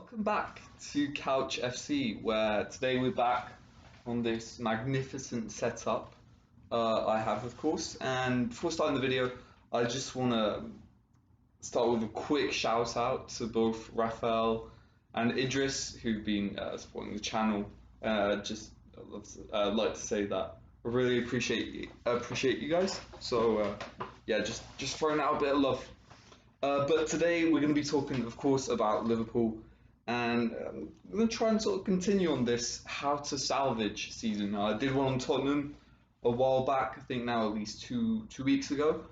Welcome back to Couch FC, where today we're back on this magnificent setup I have, of course. And before starting the video, I just want to start with a quick shout out to both Raphael and Idris, who've been supporting the channel. I'd like to say that I really appreciate you guys. So yeah, just throwing out a bit of love. But today we're going to be talking, of course, about Liverpool, and I'm going to try and sort of continue on this how to salvage season. I did one on Tottenham a while back, I think now at least two weeks ago,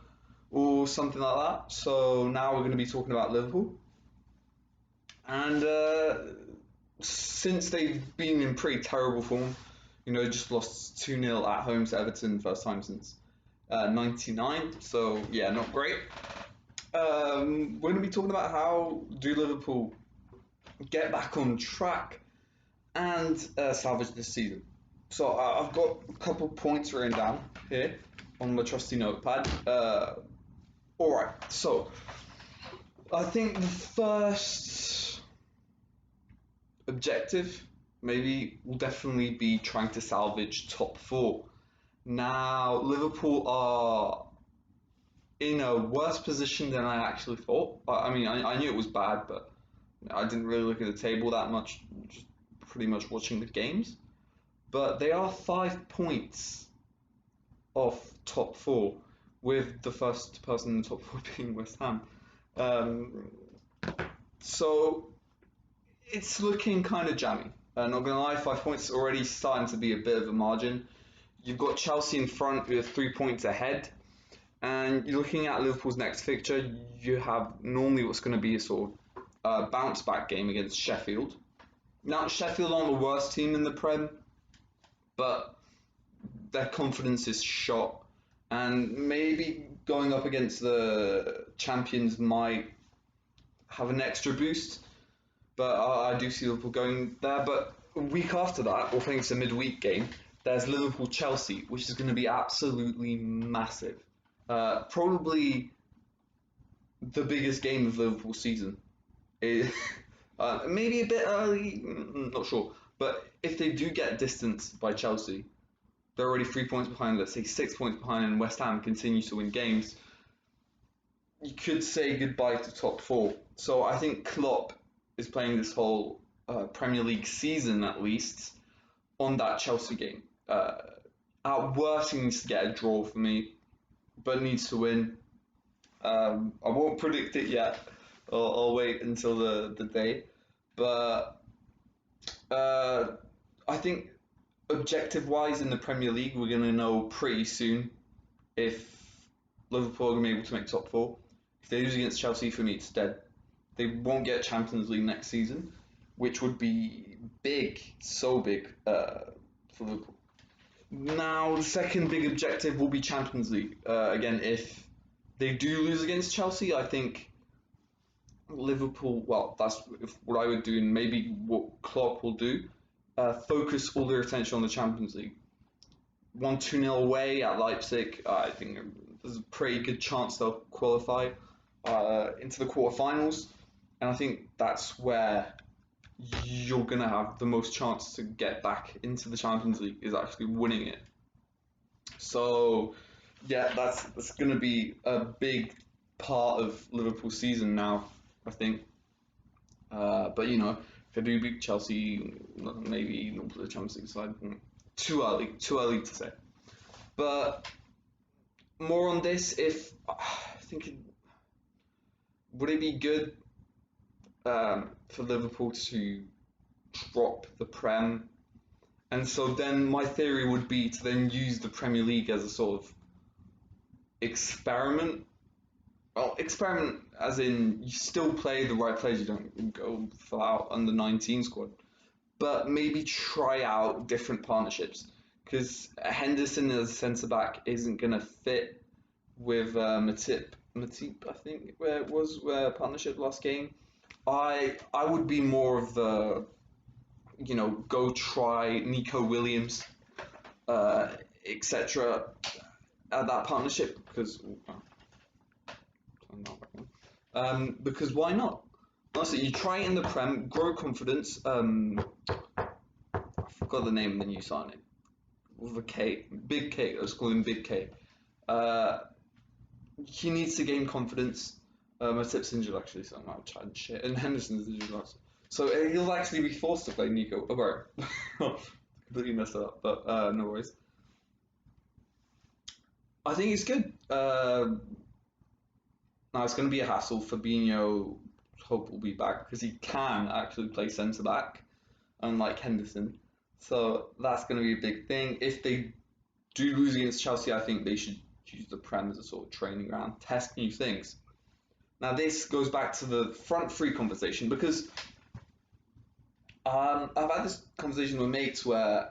or something like that. So now we're going to be talking about Liverpool, and since they've been in pretty terrible form, just lost 2-0 at home to Everton, first time since '99. So yeah, not great. We're going to be talking about how do Liverpool get back on track and salvage this season. So I've got a couple points written down here on my trusty notepad. Alright, so I think the first objective maybe will definitely be trying to salvage top four. Now, Liverpool are in a worse position than I actually thought. I mean, I knew it was bad, but I didn't really look at the table that much, just pretty much watching the games. But they are 5 points off top four, with the first person in the top four being West Ham. So it's looking kind of jammy. Not gonna lie, 5 points is already starting to be a bit of a margin. You've got Chelsea in front with 3 points ahead. And you're looking at Liverpool's next fixture, you have normally what's going to be a sort of bounce back game against Sheffield. Now, Sheffield aren't the worst team in the Prem, but their confidence is shot. And maybe going up against the champions might have an extra boost. But I do see Liverpool going there. But a week after that, or I think it's a midweek game, there's Liverpool-Chelsea, which is going to be absolutely massive. Probably the biggest game of Liverpool's season. Maybe a bit early, not sure. But if they do get distanced by Chelsea, they're already 3 points behind, let's say 6 points behind, and West Ham continues to win games. You could say goodbye to top four. So I think Klopp is playing this whole Premier League season, at least, on that Chelsea game. At worst, he needs to get a draw for me, but needs to win. I won't predict it yet. I'll wait until the day. But I think objective-wise in the Premier League, we're going to know pretty soon if Liverpool are going to be able to make top four. If they lose against Chelsea, for me, it's dead. They won't get Champions League next season, which would be big, so big for Liverpool. Now, the second big objective will be Champions League. Again, if they do lose against Chelsea, I think Liverpool, well, that's what I would do, and maybe what Klopp will do, focus all their attention on the Champions League. 1-2-0 away at Leipzig, I think there's a pretty good chance they'll qualify into the quarterfinals, and I think that's where you're going to have the most chance to get back into the Champions League, is actually winning it. So yeah, that's going to be a big part of Liverpool's season now, I think. But if they do beat Chelsea, maybe not the Champions League side. Too early to say. But more on this, would it be good for Liverpool to drop the Prem? And so then my theory would be to then use the Premier League as a sort of experiment. Well, experiment as in you still play the right players, you don't go full out under 19 squad. But maybe try out different partnerships. Because Henderson as a centre-back isn't going to fit with Matip, I think, where it was partnership last game. I would be more of the, go try Nico Williams, etc. at that partnership, because why not? honestly, you try it in the Prem, grow confidence. I forgot the name of the new signing with a K, Big K. Let's call him Big K. Uh, he needs to gain confidence. Matip's injured actually, so I'm out chatting shit. And Henderson's injured also. So he'll actually be forced to play Nico. Oh, right. Completely messed it up, but no worries. I think it's good. Now it's going to be a hassle. Fabinho, hope will be back because he can actually play centre back, unlike Henderson. So that's going to be a big thing. If they do lose against Chelsea, I think they should use the Prem as a sort of training ground, test new things. Now this goes back to the front three conversation because I've had this conversation with mates where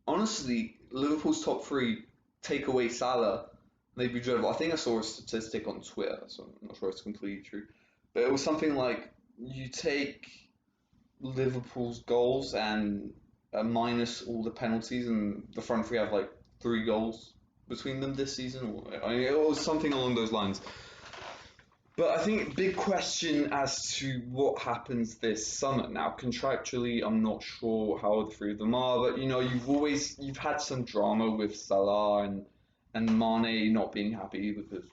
honestly Liverpool's top three take away Salah, they'd be dreadful. I think I saw a statistic on Twitter, so I'm not sure it's completely true, but it was something like you take Liverpool's goals and minus all the penalties, and the front three have like 3 goals between them this season. Or, I mean, it was something along those lines. But I think big question as to what happens this summer. Now, contractually, I'm not sure how the three of them are, but you've had some drama with Salah and Mane not being happy because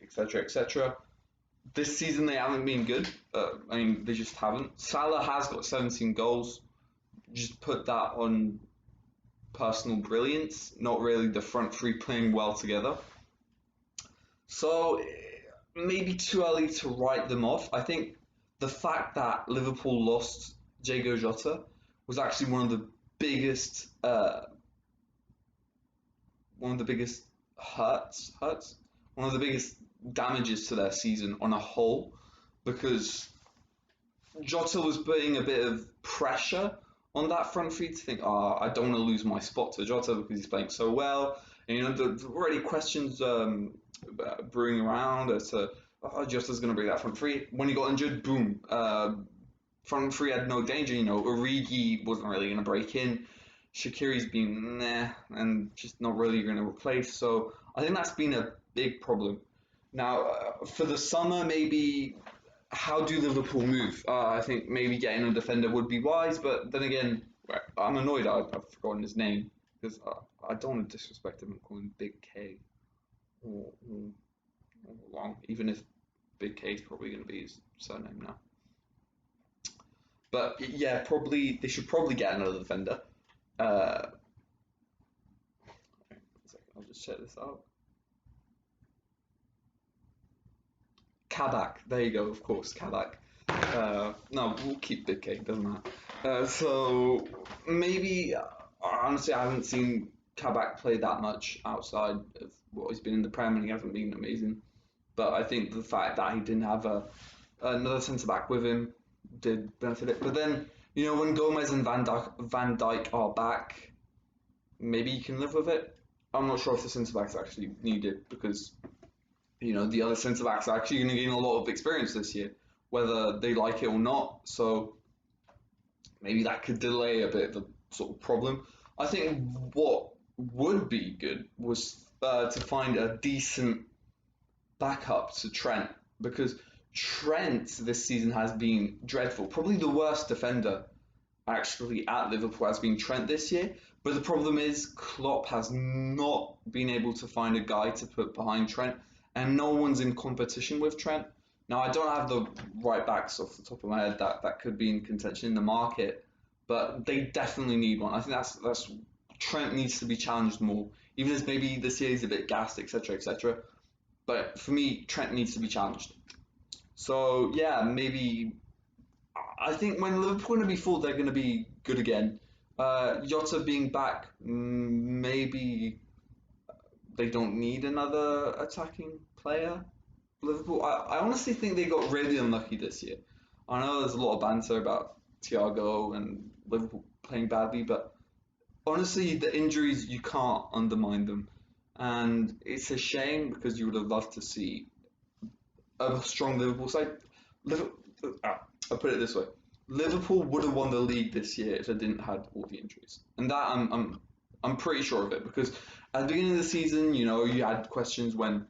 etc etc. This season they haven't been good. I mean, they just haven't. Salah has got 17 goals. Just put that on personal brilliance, not really the front three playing well together. So maybe too early to write them off. I think the fact that Liverpool lost Diego Jota was actually biggest, one of the biggest hurts, one of the biggest damages to their season on a whole, because Jota was putting a bit of pressure on that front three to think, I don't want to lose my spot to Jota because he's playing so well. And there's already questions brewing around as to Jota's going to break that front three. When he got injured, boom, front three had no danger. Origi wasn't really going to break in. Shaqiri's been nah and just not really going to replace. So I think that's been a big problem. Now, for the summer, maybe how do Liverpool move? I think maybe getting a defender would be wise, but then again, I'm annoyed I've forgotten his name because I don't want to disrespect him and call him Big K or long, even if Big K is probably going to be his surname now. But yeah, probably they should probably get another defender. Uh, I'll just check this out. Kabak, there you go, of course, Kabak. No, we'll keep Big K, doesn't matter. So maybe, honestly, I haven't seen Kabak play that much outside of what he's been in the Prem, and he hasn't been amazing. But I think the fact that he didn't have another centre back with him did benefit it. But then, when Gomez and Van Dijk are back, maybe you can live with it. I'm not sure if the centre back's actually needed because the other centre backs are actually going to gain a lot of experience this year, whether they like it or not. So maybe that could delay a bit of the sort of problem. I think what would be good was to find a decent backup to Trent, because Trent this season has been dreadful. Probably the worst defender actually at Liverpool has been Trent this year. But the problem is Klopp has not been able to find a guy to put behind Trent, and no one's in competition with Trent. Now I don't have the right backs off the top of my head that could be in contention in the market, but they definitely need one. I think that's Trent needs to be challenged more, even as maybe this year he's a bit gassed, etc., etc. But for me, Trent needs to be challenged. So yeah, maybe I think when Liverpool are going to be full, they're going to be good again. Jota being back, maybe they don't need another attacking player. Liverpool, I honestly think they got really unlucky this year. I know there's a lot of banter about Thiago and Liverpool playing badly, but honestly, the injuries, you can't undermine them. And it's a shame because you would have loved to see a strong Liverpool side. Liverpool, I'll put it this way: Liverpool would have won the league this year if they didn't have all the injuries, and that I'm pretty sure of it because at the beginning of the season, you had questions when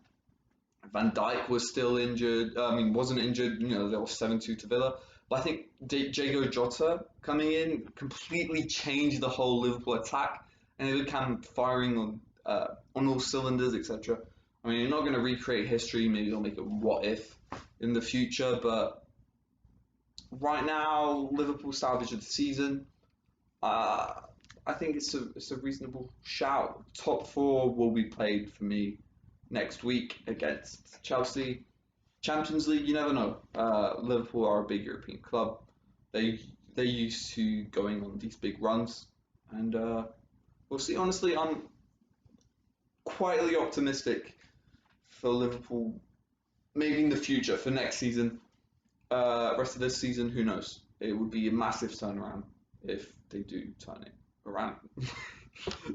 Van Dijk was still injured. I mean, wasn't injured. You know, they lost 7-2 to Villa. But I think Diego Jota coming in completely changed the whole Liverpool attack, and they became firing on all cylinders, etc. I mean, you're not going to recreate history. Maybe they'll make a what if in the future, but right now, Liverpool salvage of the season. Uh, I think it's a reasonable shout. Top four will be played for me next week against Chelsea. Champions League, you never know. Liverpool are a big European club. They they're used to going on these big runs, and we'll see. Honestly, I'm quietly optimistic for Liverpool. Maybe in the future for next season. Rest of this season, who knows? It would be a massive turnaround if they do turn it around.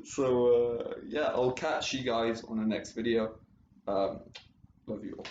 So yeah, I'll catch you guys on the next video. Love you all.